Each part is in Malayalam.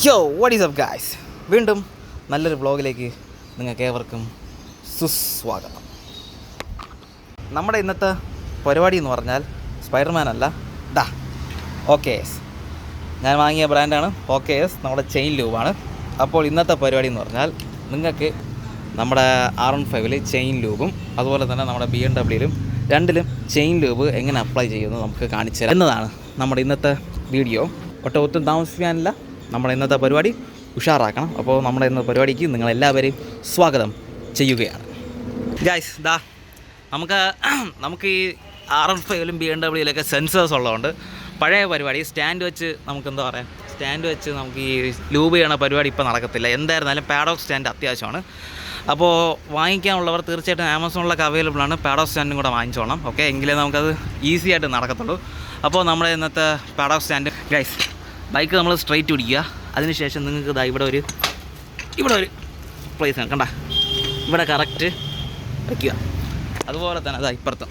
യോ വാട്ട് ഈസ് അപ്പ് ഗായ്സ്, വീണ്ടും നല്ലൊരു വ്ളോഗിലേക്ക് നിങ്ങൾക്ക് ഏവർക്കും സുസ്വാഗതം. നമ്മുടെ ഇന്നത്തെ പരിപാടി എന്ന് പറഞ്ഞാൽ സ്പൈഡർമാൻ അല്ല, OKS. ഞാൻ വാങ്ങിയ ബ്രാൻഡാണ് OKS, നമ്മുടെ ചെയിൻ ലൂബാണ്. അപ്പോൾ ഇന്നത്തെ പരിപാടി എന്ന് പറഞ്ഞാൽ നിങ്ങൾക്ക് നമ്മുടെ R15 ചെയിൻ ലൂബും അതുപോലെ തന്നെ നമ്മുടെ BMW രണ്ടിലും ചെയിൻ ലൂബ് എങ്ങനെ അപ്ലൈ ചെയ്യുമെന്ന് നമുക്ക് കാണിച്ചു തരാം എന്നതാണ് നമ്മുടെ ഇന്നത്തെ വീഡിയോ. ഒട്ടും താമസിക്കാനില്ല, നമ്മുടെ ഇന്നത്തെ പരിപാടി ഉഷാറാക്കണം. അപ്പോൾ നമ്മുടെ ഇന്നത്തെ പരിപാടിക്ക് നിങ്ങളെല്ലാവരെയും സ്വാഗതം ചെയ്യുകയാണ്. ഗൈസ്, നമുക്ക് ഈ R15 BMW സെൻസേഴ്സ് ഉള്ളതുകൊണ്ട് പഴയ പരിപാടി സ്റ്റാൻഡ് വെച്ച് നമുക്ക് ഈ ലൂബ് ചെയ്യണ പരിപാടി ഇപ്പോൾ നടക്കത്തില്ല. എന്തായിരുന്നാലും പാഡോക്ക് സ്റ്റാൻഡ് അത്യാവശ്യമാണ്. അപ്പോൾ വാങ്ങിക്കാനുള്ളവർ തീർച്ചയായിട്ടും ആമസോണിലൊക്കെ അവൈലബിൾ ആണ്. പാഡോക്ക് സ്റ്റാൻഡും കൂടെ വാങ്ങിച്ചോണം, ഓക്കെ? എങ്കിലേ നമുക്കത് ഈസി ആയിട്ട് നടക്കത്തുള്ളൂ. അപ്പോൾ നമ്മുടെ ഇന്നത്തെ പാഡോക്ക് സ്റ്റാൻഡ് ഗൈസ്, ബൈക്ക് നമ്മൾ സ്ട്രെയിറ്റ് പിടിക്കുക. അതിനുശേഷം നിങ്ങൾക്ക് ഇവിടെ ഒരു പ്ലേസ് കണ്ട, ഇവിടെ കറക്റ്റ് വയ്ക്കുക. അതുപോലെ തന്നെ ഇപ്പുറത്തും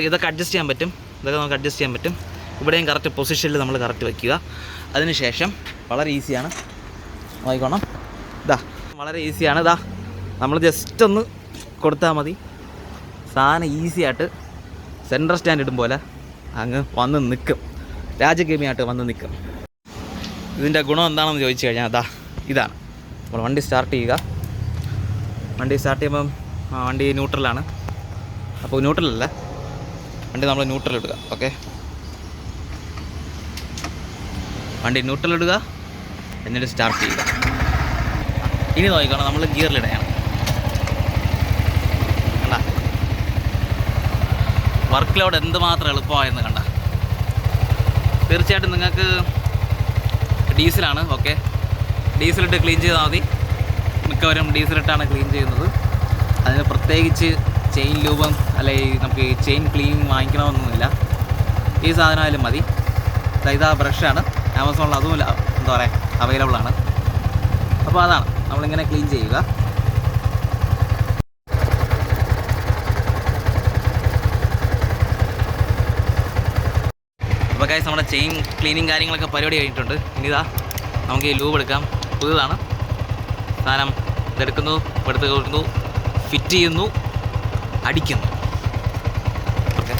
ഇതൊക്കെ അഡ്ജസ്റ്റ് ചെയ്യാൻ പറ്റും. നമുക്ക് അഡ്ജസ്റ്റ് ചെയ്യാൻ പറ്റും. ഇവിടെയും കറക്റ്റ് പൊസിഷനിൽ നമ്മൾ കറക്റ്റ് വയ്ക്കുക. അതിനുശേഷം വളരെ ഈസിയാണ്, നോക്കിക്കോണം. വളരെ ഈസിയാണ്. നമ്മൾ ജസ്റ്റ് ഒന്ന് കൊടുത്താൽ മതി, സാധനം ഈസി ആയിട്ട് സെൻട്രൽ സ്റ്റാൻഡ് ഇടും പോലെ അങ്ങ് വന്ന് നിൽക്കും, രാജകീയമായിട്ട് വന്ന് നിൽക്കും. ഇതിൻ്റെ ഗുണം എന്താണെന്ന് ചോദിച്ചു കഴിഞ്ഞാൽ ഇതാണ്. നമ്മൾ വണ്ടി സ്റ്റാർട്ട് ചെയ്യുക. വണ്ടി സ്റ്റാർട്ട് ചെയ്യുമ്പം വണ്ടി ന്യൂട്രലാണ്. അപ്പോൾ ന്യൂട്രലല്ല, വണ്ടി നമ്മൾ ന്യൂട്രൽ ഇടുക, ഓക്കെ? വണ്ടി ന്യൂട്രൽ ഇടുക, എന്നിട്ട് സ്റ്റാർട്ട് ചെയ്യുക. ഇനി നോക്കിക്കണം, നമ്മൾ ഗിയറിലിടുകയാണ്. കണ്ട, വർക്ക് ലോഡ് എന്തുമാത്രം എളുപ്പമായെന്ന് കണ്ട. തീർച്ചയായിട്ടും നിങ്ങൾക്ക് ഡീസലാണ്, ഓക്കെ? ഡീസലിട്ട് ക്ലീൻ ചെയ്താൽ മതി. മിക്കവരും ഡീസലിട്ടാണ് ക്ലീൻ ചെയ്യുന്നത്. അതിന് പ്രത്യേകിച്ച് ചെയിൻ ലൂബും അല്ലെങ്കിൽ നമുക്ക് ചെയിൻ ക്ലീൻ വാങ്ങിക്കണമെന്നൊന്നുമില്ല. ഈ സാധനമായാലും മതി. ഇതാ ബ്രഷാണ്, ആമസോണിൽ അതും എന്താ പറയുക അവൈലബിളാണ്. അപ്പോൾ അതാണ് നമ്മളിങ്ങനെ ക്ലീൻ ചെയ്യുക. അപ്പോൾ ഗൈസ്, നമ്മുടെ ചെയിൻ ക്ലീനിങ് കാര്യങ്ങളൊക്കെ പരിപാടി കഴിഞ്ഞിട്ടുണ്ട്. ഇനി നമുക്ക് ഈ ലൂബ് എടുക്കാം. പുതുതാണ് സാധനം. ഇതെടുക്കുന്നു, എടുത്ത് കൊടുക്കുന്നു, ഫിറ്റ് ചെയ്യുന്നു, അടിക്കുന്നു. ഓക്കെ,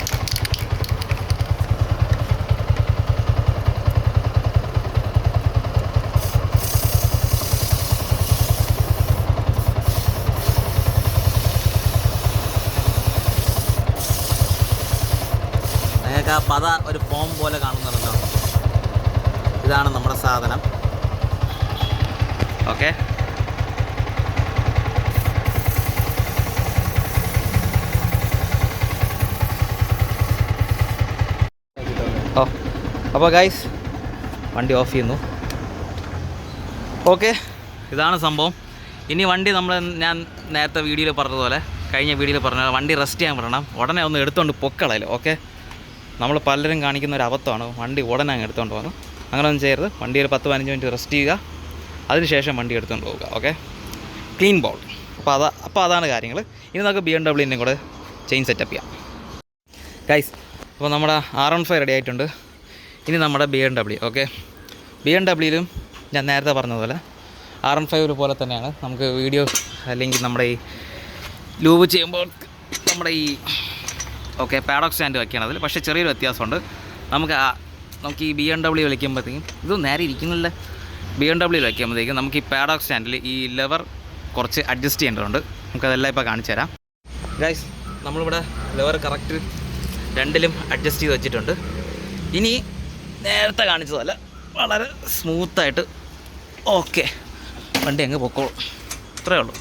നിങ്ങൾക്ക് ആ പത ഒരു ഫോം പോലെ കാണുന്നുണ്ടല്ലോ, ഇതാണ് നമ്മുടെ സാധനം, ഓക്കെ? അപ്പോൾ ഗൈസ്, വണ്ടി ഓഫ് ചെയ്യുന്നു. ഓക്കെ, ഇതാണ് സംഭവം. ഇനി വണ്ടി ഞാൻ നേരത്തെ വീഡിയോയിൽ പറഞ്ഞതുപോലെ, കഴിഞ്ഞ വീഡിയോയിൽ പറഞ്ഞ വണ്ടി റെസ്റ്റ് ചെയ്യാൻ പറയണം. ഉടനെ ഒന്ന് എടുത്തുകൊണ്ട് പൊക്കളല്ലോ, ഓക്കെ? നമ്മൾ പലരും കാണിക്കുന്ന ഒരു അബദ്ധമാണ് വണ്ടി ഉടനെ അങ്ങ് എടുത്തുകൊണ്ട് പോകണം. അങ്ങനെ ഒന്നും ചെയ്യരുത്. വണ്ടി ഒരു 10-15 മിനിറ്റ് റെസ്റ്റ് ചെയ്യുക, അതിനുശേഷം വണ്ടി എടുത്തുകൊണ്ട് പോവുക, ഓക്കെ? Clean ball. അപ്പോൾ അതാണ് കാര്യങ്ങൾ. ഇനി നമുക്ക് BMW കൂടെ ചെയിൻ സെറ്റപ്പ് ചെയ്യാം ഗൈസ്. അപ്പോൾ നമ്മുടെ R15 റെഡി ആയിട്ടുണ്ട്. ഇനി നമ്മുടെ BMW, ഓക്കെ? BMW ഞാൻ നേരത്തെ പറഞ്ഞതുപോലെ R15 പോലെ തന്നെയാണ്. നമുക്ക് വീഡിയോ അല്ലെങ്കിൽ നമ്മുടെ ഈ ലൂബ് ചെയ്യുമ്പോൾ നമ്മുടെ ഈ പാഡോക്ക് സ്റ്റാൻഡ് വയ്ക്കുകയാണ് അതിൽ. പക്ഷേ ചെറിയൊരു വ്യത്യാസമുണ്ട്. നമുക്ക് ഈ BMW വയ്ക്കുമ്പോഴത്തേക്കും ഇത് നേരെ ഇരിക്കുന്നില്ല. BMW വയ്ക്കുമ്പോഴത്തേക്കും നമുക്ക് ഈ പാഡോക്ക് സ്റ്റാൻഡിൽ ഈ ലെവർ കുറച്ച് അഡ്ജസ്റ്റ് ചെയ്യേണ്ടതുണ്ട്. നമുക്കതെല്ലാം ഇപ്പോൾ കാണിച്ചു തരാം ഗൈസ്. നമ്മളിവിടെ ലെവർ കറക്റ്റ് രണ്ടിലും അഡ്ജസ്റ്റ് ചെയ്ത് വെച്ചിട്ടുണ്ട്. ഇനി നേരത്തെ കാണിച്ചതല്ല, വളരെ സ്മൂത്തായിട്ട് ഓക്കെ വണ്ടി അങ്ങ് പൊക്കോളും. ഇത്രയേ ഉള്ളൂ.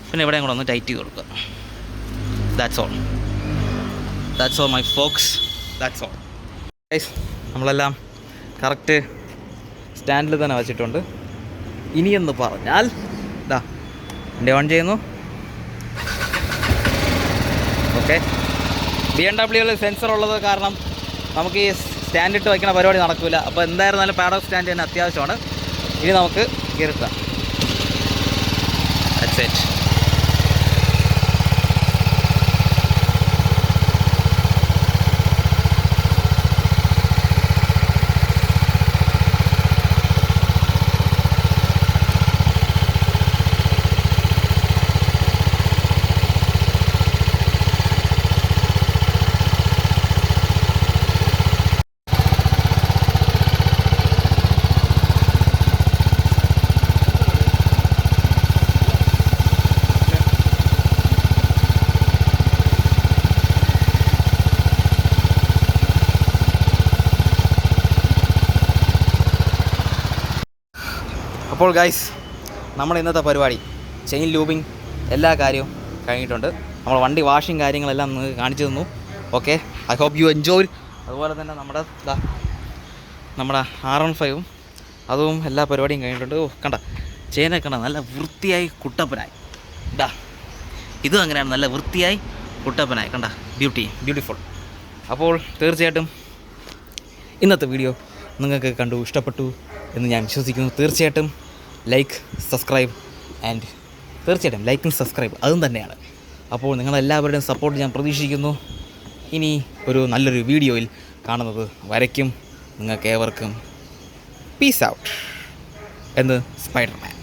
പിന്നെ ഇവിടെ കൂടെ ഒന്ന് ടൈറ്റ് ചെയ്ത് കൊടുക്കുക. That's all my folks, that's all guys. നമ്മളെല്ലാം കറക്റ്റ് സ്റ്റാൻഡിൽ തന്നെ വെച്ചിട്ടുണ്ട്. ഇനിയെന്ന് പറഞ്ഞാൽ വണ്ടി ഓൺ ചെയ്യുന്നു, ഓക്കെ? BMW സെൻസർ ഉള്ളത് കാരണം നമുക്ക് ഈ സ്റ്റാൻഡിട്ട് വയ്ക്കുന്ന പരിപാടി നടക്കില്ല. അപ്പോൾ എന്തായിരുന്നാലും പാഡോക്ക് സ്റ്റാൻഡ് തന്നെ അത്യാവശ്യമാണ്. ഇനി നമുക്ക് കയറിട്ടാം. That's it. അപ്പോൾ ഗൈസ്, നമ്മുടെ ഇന്നത്തെ പരിപാടി ചെയിൻ ലൂബിങ് എല്ലാ കാര്യവും കഴിഞ്ഞിട്ടുണ്ട്. നമ്മൾ വണ്ടി വാഷിങ് കാര്യങ്ങളെല്ലാം നിങ്ങൾക്ക് കാണിച്ചു തന്നു. Okay, I hope you enjoy. അതുപോലെ തന്നെ നമ്മുടെ R15 അതും എല്ലാ പരിപാടിയും കഴിഞ്ഞിട്ടുണ്ട്. കണ്ട ചെയിനൊക്കെ കണ്ട നല്ല വൃത്തിയായി കുട്ടപ്പനായി. ഇതും അങ്ങനെയാണ്, നല്ല വൃത്തിയായി കുട്ടപ്പനായി. കണ്ട ബ്യൂട്ടിഫുൾ. അപ്പോൾ തീർച്ചയായിട്ടും ഇന്നത്തെ വീഡിയോ നിങ്ങൾക്ക് കണ്ടു ഇഷ്ടപ്പെട്ടു എന്ന് ഞാൻ വിശ്വസിക്കുന്നു. തീർച്ചയായിട്ടും ലൈക്ക്, സബ്സ്ക്രൈബ് ആൻഡ് തീർച്ചയായിട്ടും ലൈക്കും സബ്സ്ക്രൈബ് അതും തന്നെയാണ്. അപ്പോൾ നിങ്ങളെല്ലാവരുടെയും സപ്പോർട്ട് ഞാൻ പ്രതീക്ഷിക്കുന്നു. ഇനി ഒരു നല്ലൊരു വീഡിയോയിൽ കാണുന്നത് വരയ്ക്കും നിങ്ങൾക്ക് ഏവർക്കും പീസ് ഔട്ട് എന്ന് സ്പൈഡർമാൻ.